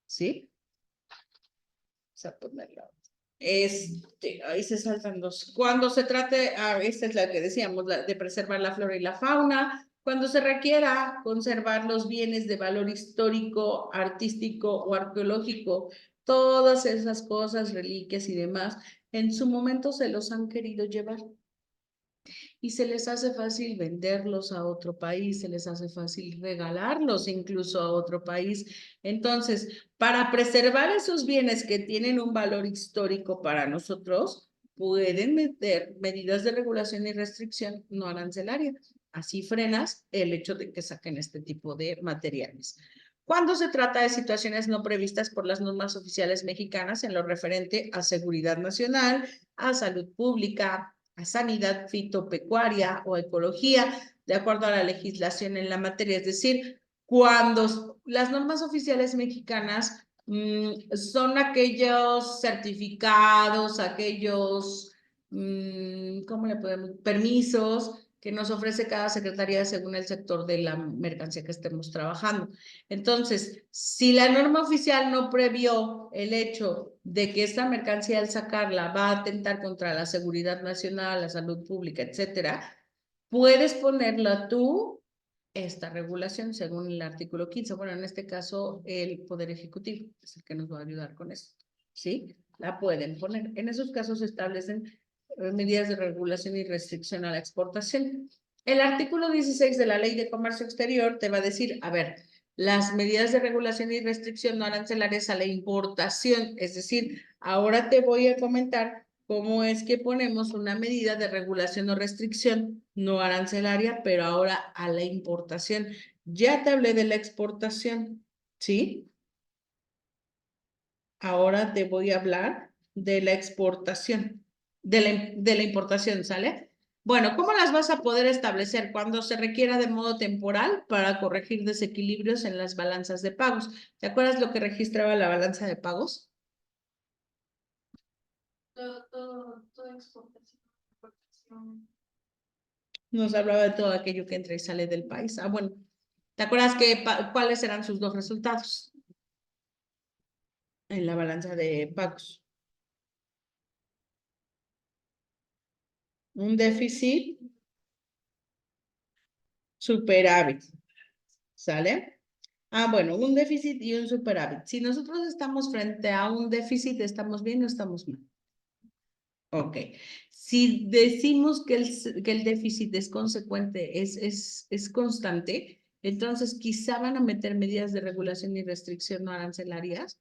¿Sí? Vamos a ponerla. Ahí se saltan dos. Cuando se trate, esta es la que decíamos, de preservar la flora y la fauna, cuando se requiera conservar los bienes de valor histórico, artístico o arqueológico, todas esas cosas, reliquias y demás, en su momento se los han querido llevar y se les hace fácil venderlos a otro país, se les hace fácil regalarlos incluso a otro país. Entonces, para preservar esos bienes que tienen un valor histórico para nosotros, pueden meter medidas de regulación y restricción no arancelaria. Así frenas el hecho de que saquen este tipo de materiales. Cuando se trata de situaciones no previstas por las normas oficiales mexicanas en lo referente a seguridad nacional, a salud pública, a sanidad fitopecuaria o ecología, de acuerdo a la legislación en la materia. Es decir, cuando las normas oficiales mexicanas son aquellos certificados, aquellos, ¿cómo le podemos? Permisos que nos ofrece cada secretaría según el sector de la mercancía que estemos trabajando. Entonces, si la norma oficial no previó el hecho de que esta mercancía al sacarla va a atentar contra la seguridad nacional, la salud pública, etcétera, puedes ponerla tú esta regulación según el artículo 15. Bueno, en este caso, el Poder Ejecutivo es el que nos va a ayudar con eso. ¿Sí? La pueden poner. En esos casos se establecen medidas de regulación y restricción a la exportación. El artículo 16 de la Ley de Comercio Exterior te va a decir, a ver, las medidas de regulación y restricción no arancelarias a la importación, es decir, ahora te voy a comentar cómo es que ponemos una medida de regulación o restricción no arancelaria, pero ahora a la importación. Ya te hablé de la exportación, ¿sí? Ahora te voy a hablar de la exportación, de la importación, ¿sale? Bueno, ¿cómo las vas a poder establecer? Cuando se requiera de modo temporal para corregir desequilibrios en las balanzas de pagos. ¿Te acuerdas lo que registraba la balanza de pagos? Todo exportación. Nos hablaba de todo aquello que entra y sale del país. Ah, bueno, ¿te acuerdas cuáles eran sus dos resultados en la balanza de pagos? Un déficit, superávit, ¿sale? Ah, bueno, un déficit y un superávit. Si nosotros estamos frente a un déficit, ¿estamos bien o estamos mal? Ok. Si decimos que el déficit es consecuente, es constante, entonces quizá van a meter medidas de regulación y restricción no arancelarias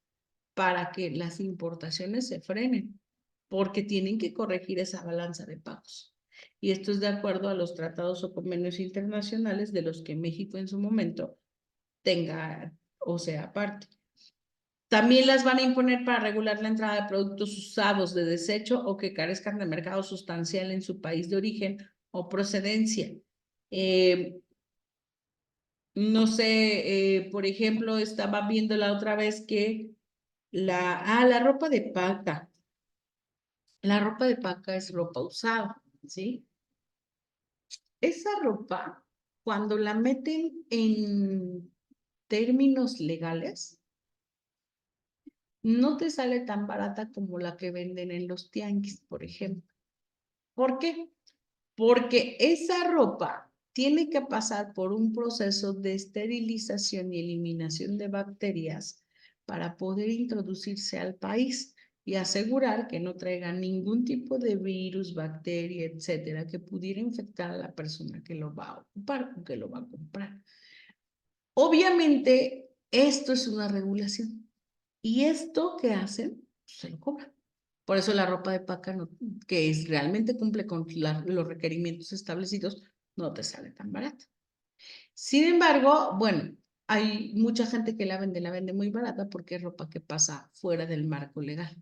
para que las importaciones se frenen, porque tienen que corregir esa balanza de pagos. Y esto es de acuerdo a los tratados o convenios internacionales de los que México en su momento tenga o sea parte. También las van a imponer para regular la entrada de productos usados de desecho o que carezcan de mercado sustancial en su país de origen o procedencia. No sé, por ejemplo, estaba viendo la otra vez que la ropa de paca. La ropa de paca es ropa usada, ¿sí? Esa ropa, cuando la meten en términos legales, no te sale tan barata como la que venden en los tianguis, por ejemplo. ¿Por qué? Porque esa ropa tiene que pasar por un proceso de esterilización y eliminación de bacterias para poder introducirse al país y asegurar que no traiga ningún tipo de virus, bacteria, etcétera, que pudiera infectar a la persona que lo va a ocupar o que lo va a comprar. Obviamente, esto es una regulación. ¿Y esto qué hacen? Se lo cobran. Por eso la ropa de paca, no, que es, realmente cumple con los requerimientos establecidos, no te sale tan barata. Sin embargo, bueno, hay mucha gente que la vende muy barata porque es ropa que pasa fuera del marco legal.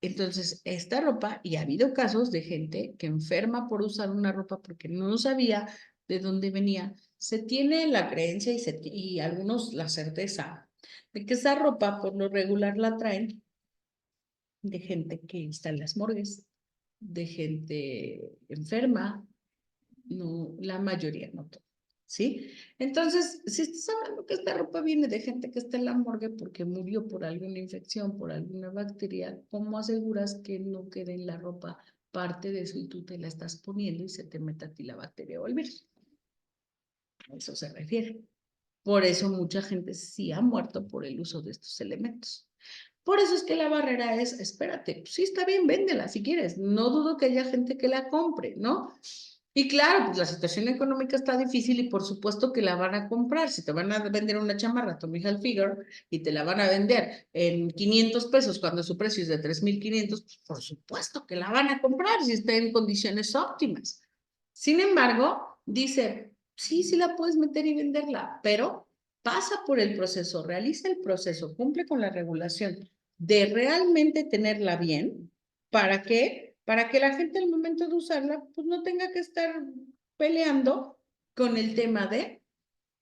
Entonces, esta ropa, y ha habido casos de gente que enferma por usar una ropa porque no sabía de dónde venía, se tiene la creencia y algunos la certeza de que esa ropa por lo regular la traen de gente que está en las morgues, de gente enferma, no, la mayoría, no todo, ¿sí? Entonces, si estás hablando que esta ropa viene de gente que está en la morgue porque murió por alguna infección, por alguna bacteria, ¿cómo aseguras que no quede en la ropa parte de eso y tú te la estás poniendo y se te meta a ti la bacteria o el virus? A eso se refiere. Por eso mucha gente sí ha muerto por el uso de estos elementos. Por eso es que la barrera es, espérate, pues sí está bien, véndela si quieres. No dudo que haya gente que la compre, ¿no? Y claro, pues la situación económica está difícil y por supuesto que la van a comprar. Si te van a vender una chamarra Tommy Hilfiger y te la van a vender en 500 pesos cuando su precio es de 3,500, pues por supuesto que la van a comprar si está en condiciones óptimas. Sin embargo, dice, sí, sí la puedes meter y venderla, pero pasa por el proceso, realiza el proceso, cumple con la regulación de realmente tenerla bien. ¿Para qué? Para que la gente al momento de usarla, pues no tenga que estar peleando con el tema de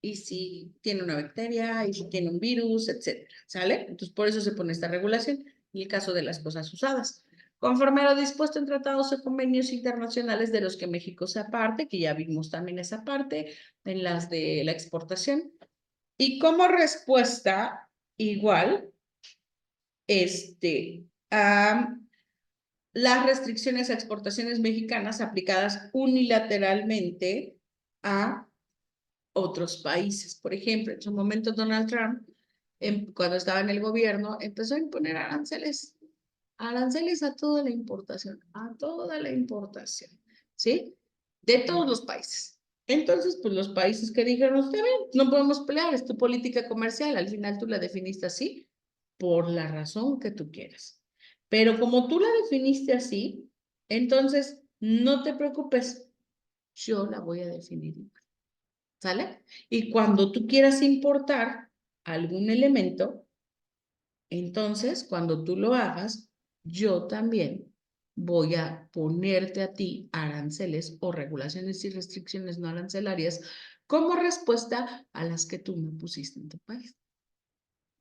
y si tiene una bacteria, y si tiene un virus, etcétera, ¿sale? Entonces, por eso se pone esta regulación en el caso de las cosas usadas. Conforme a lo dispuesto en tratados o convenios internacionales de los que México sea parte, que ya vimos también esa parte, en las de la exportación. Y como respuesta, igual, a las restricciones a exportaciones mexicanas aplicadas unilateralmente a otros países. Por ejemplo, en su momento Donald Trump, cuando estaba en el gobierno, empezó a imponer aranceles a toda la importación, ¿sí? De todos los países. Entonces, pues los países que dijeron, está bien, no podemos pelear, es tu política comercial, al final tú la definiste así, por la razón que tú quieras. Pero como tú la definiste así, entonces no te preocupes, yo la voy a definir igual. ¿Sale? Y cuando tú quieras importar algún elemento, entonces cuando tú lo hagas, yo también voy a ponerte a ti aranceles o regulaciones y restricciones no arancelarias como respuesta a las que tú me pusiste en tu país.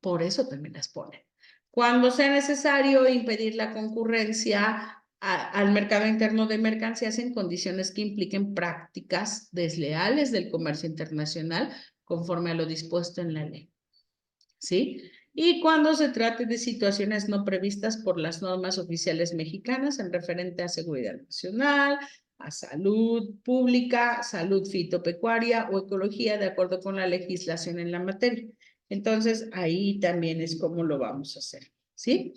Por eso también las ponen. Cuando sea necesario impedir la concurrencia al mercado interno de mercancías en condiciones que impliquen prácticas desleales del comercio internacional conforme a lo dispuesto en la ley. ¿Sí? Y cuando se trate de situaciones no previstas por las normas oficiales mexicanas en referente a seguridad nacional, a salud pública, salud fitopecuaria o ecología de acuerdo con la legislación en la materia. Entonces, ahí también es como lo vamos a hacer, ¿sí?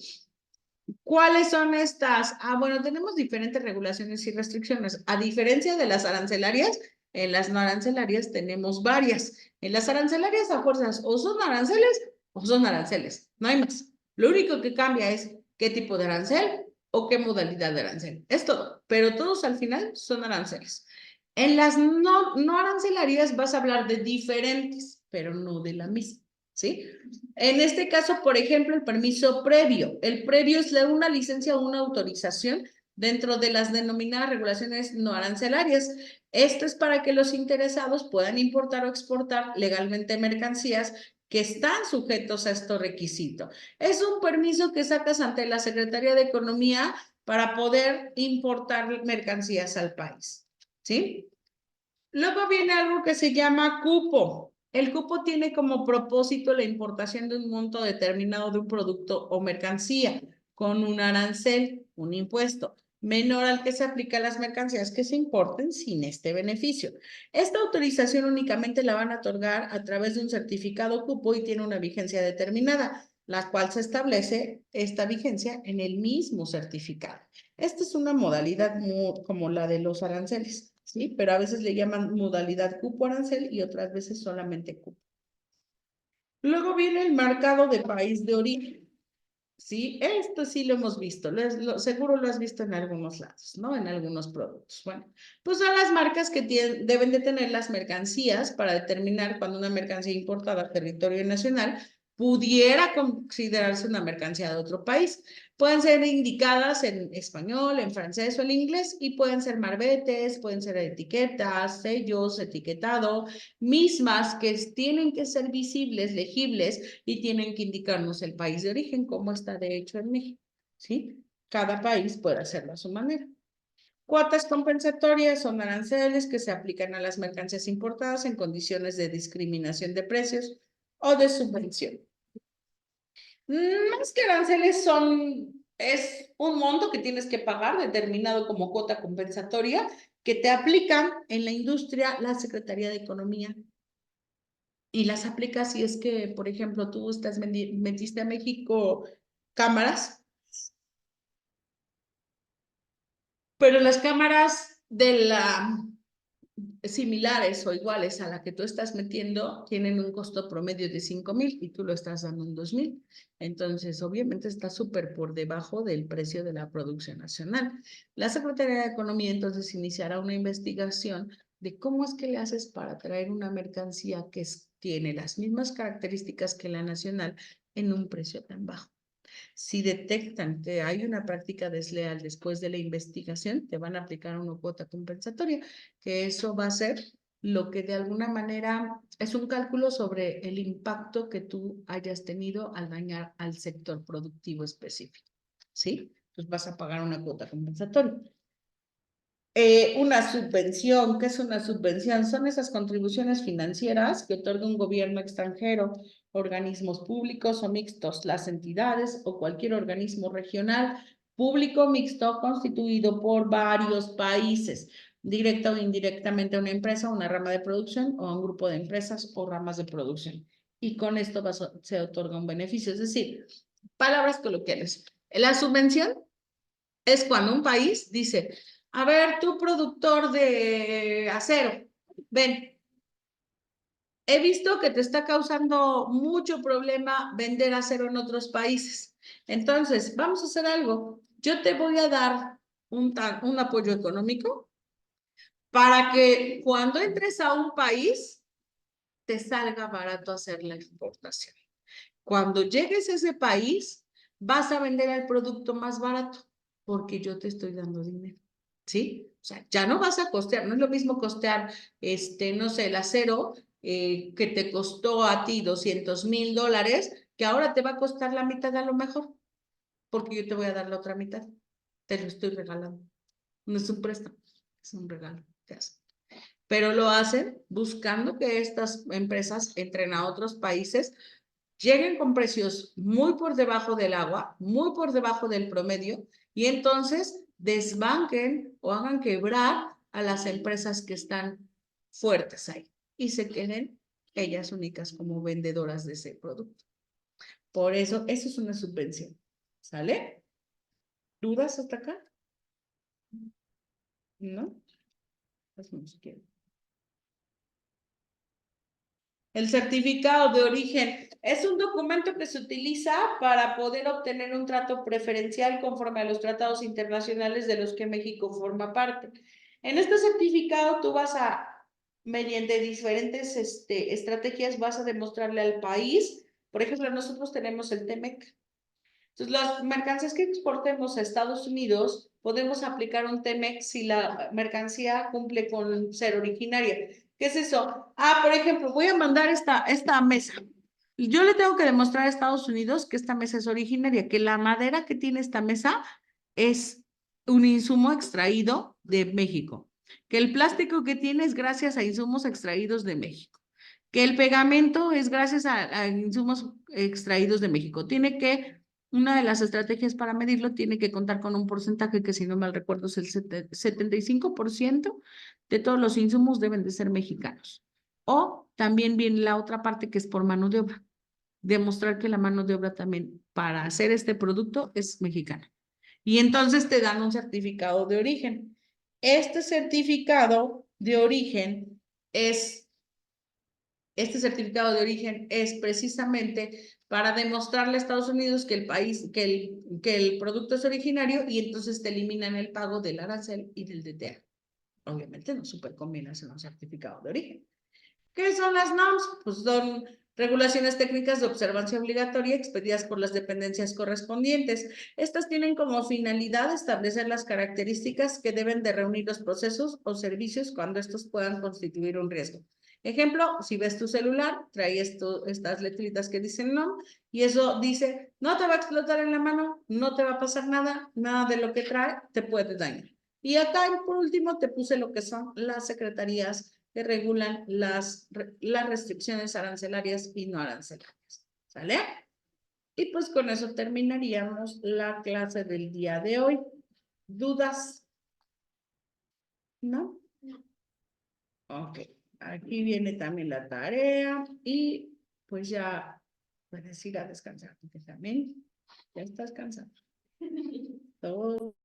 ¿Cuáles son estas? Bueno, tenemos diferentes regulaciones y restricciones. A diferencia de las arancelarias, en las no arancelarias tenemos varias. En las arancelarias a fuerzas o son aranceles, no hay más. Lo único que cambia es qué tipo de arancel o qué modalidad de arancel. Es todo, pero todos al final son aranceles. En las no arancelarias vas a hablar de diferentes, pero no de la misma, ¿sí? En este caso, por ejemplo, el permiso previo. El previo es una licencia o una autorización dentro de las denominadas regulaciones no arancelarias. Esto es para que los interesados puedan importar o exportar legalmente mercancías que están sujetos a estos requisitos. Es un permiso que sacas ante la Secretaría de Economía para poder importar mercancías al país, ¿sí? Luego viene algo que se llama cupo. El cupo tiene como propósito la importación de un monto determinado de un producto o mercancía con un arancel, un impuesto, menor al que se aplica a las mercancías que se importen sin este beneficio. Esta autorización únicamente la van a otorgar a través de un certificado cupo y tiene una vigencia determinada, la cual se establece esta vigencia en el mismo certificado. Esta es una modalidad como la de los aranceles, ¿sí? Pero a veces le llaman modalidad cupo arancel y otras veces solamente cupo. Luego viene el marcado de país de origen. Sí, esto sí lo hemos visto, seguro lo has visto en algunos lados, ¿no? En algunos productos. Bueno, pues son las marcas que deben de tener las mercancías para determinar cuando una mercancía importada a territorio nacional pudiera considerarse una mercancía de otro país. Pueden ser indicadas en español, en francés o en inglés y pueden ser marbetes, pueden ser etiquetas, sellos, etiquetado, mismas que tienen que ser visibles, legibles y tienen que indicarnos el país de origen, como está de hecho en México, ¿sí? Cada país puede hacerlo a su manera. Cuotas compensatorias son aranceles que se aplican a las mercancías importadas en condiciones de discriminación de precios o de subvención. Más que aranceles es un monto que tienes que pagar determinado como cuota compensatoria que te aplican en la industria la Secretaría de Economía y las aplicas si es que, por ejemplo, tú metiste a México cámaras, pero las cámaras de la similares o iguales a la que tú estás metiendo tienen un costo promedio de 5,000 y tú lo estás dando en 2,000. Entonces, obviamente está súper por debajo del precio de la producción nacional. La Secretaría de Economía entonces iniciará una investigación de cómo es que le haces para traer una mercancía que tiene las mismas características que la nacional en un precio tan bajo. Si detectan que hay una práctica desleal después de la investigación, te van a aplicar una cuota compensatoria, que eso va a ser lo que de alguna manera es un cálculo sobre el impacto que tú hayas tenido al dañar al sector productivo específico, ¿sí? Pues vas a pagar una cuota compensatoria. Una subvención, ¿qué es una subvención? Son esas contribuciones financieras que otorga un gobierno extranjero, organismos públicos o mixtos, las entidades o cualquier organismo regional, público mixto constituido por varios países, directa o indirectamente a una empresa, una rama de producción o a un grupo de empresas o ramas de producción. Y con esto se otorga un beneficio, es decir, palabras coloquiales. La subvención es cuando un país dice, a ver, tú productor de acero, ven, he visto que te está causando mucho problema vender acero en otros países. Entonces, vamos a hacer algo. Yo te voy a dar un apoyo económico para que cuando entres a un país te salga barato hacer la exportación. Cuando llegues a ese país, vas a vender el producto más barato porque yo te estoy dando dinero, ¿sí? O sea, ya no vas a costear, no es lo mismo costear, no sé, el acero que te costó a ti $200,000, que ahora te va a costar la mitad a lo mejor, porque yo te voy a dar la otra mitad. Te lo estoy regalando. No es un préstamo, es un regalo que hacen. Pero lo hacen buscando que estas empresas entren a otros países, lleguen con precios muy por debajo del agua, muy por debajo del promedio, y entonces desbanquen o hagan quebrar a las empresas que están fuertes ahí y se queden ellas únicas como vendedoras de ese producto. Por eso es una subvención. ¿Sale? ¿Dudas hasta acá? ¿No? Pues no si quieren. El certificado de origen es un documento que se utiliza para poder obtener un trato preferencial conforme a los tratados internacionales de los que México forma parte. En este certificado tú vas a, mediante diferentes estrategias, vas a demostrarle al país, por ejemplo, nosotros tenemos el TEMEC. Entonces, las mercancías que exportemos a Estados Unidos podemos aplicar un TEMEC si la mercancía cumple con ser originaria. ¿Qué es eso? Por ejemplo, voy a mandar esta mesa. Yo le tengo que demostrar a Estados Unidos que esta mesa es originaria, que la madera que tiene esta mesa es un insumo extraído de México, que el plástico que tiene es gracias a insumos extraídos de México, que el pegamento es gracias a insumos extraídos de México. Una de las estrategias para medirlo tiene que contar con un porcentaje que, si no mal recuerdo, es el 75% de todos los insumos deben de ser mexicanos. O también viene la otra parte, que es por mano de obra. Demostrar que la mano de obra también para hacer este producto es mexicana. Y entonces te dan un certificado de origen. Este certificado de origen es precisamente para demostrarle a Estados Unidos que el producto es originario, y entonces te eliminan el pago del arancel y del DTA. Obviamente no super combinas en un certificado de origen. ¿Qué son las NOMS? Pues son regulaciones técnicas de observancia obligatoria expedidas por las dependencias correspondientes. Estas tienen como finalidad establecer las características que deben de reunir los procesos o servicios cuando estos puedan constituir un riesgo. Ejemplo, si ves tu celular, trae estas letritas que dicen NOM, y eso dice, no te va a explotar en la mano, no te va a pasar nada, nada de lo que trae te puede dañar. Y acá, por último, te puse lo que son las secretarías que regulan las restricciones arancelarias y no arancelarias. ¿Sale? Y pues con eso terminaríamos la clase del día de hoy. ¿Dudas? ¿No? Ok. Aquí viene también la tarea y pues ya puedes ir a descansar, porque también ya estás cansado. Todo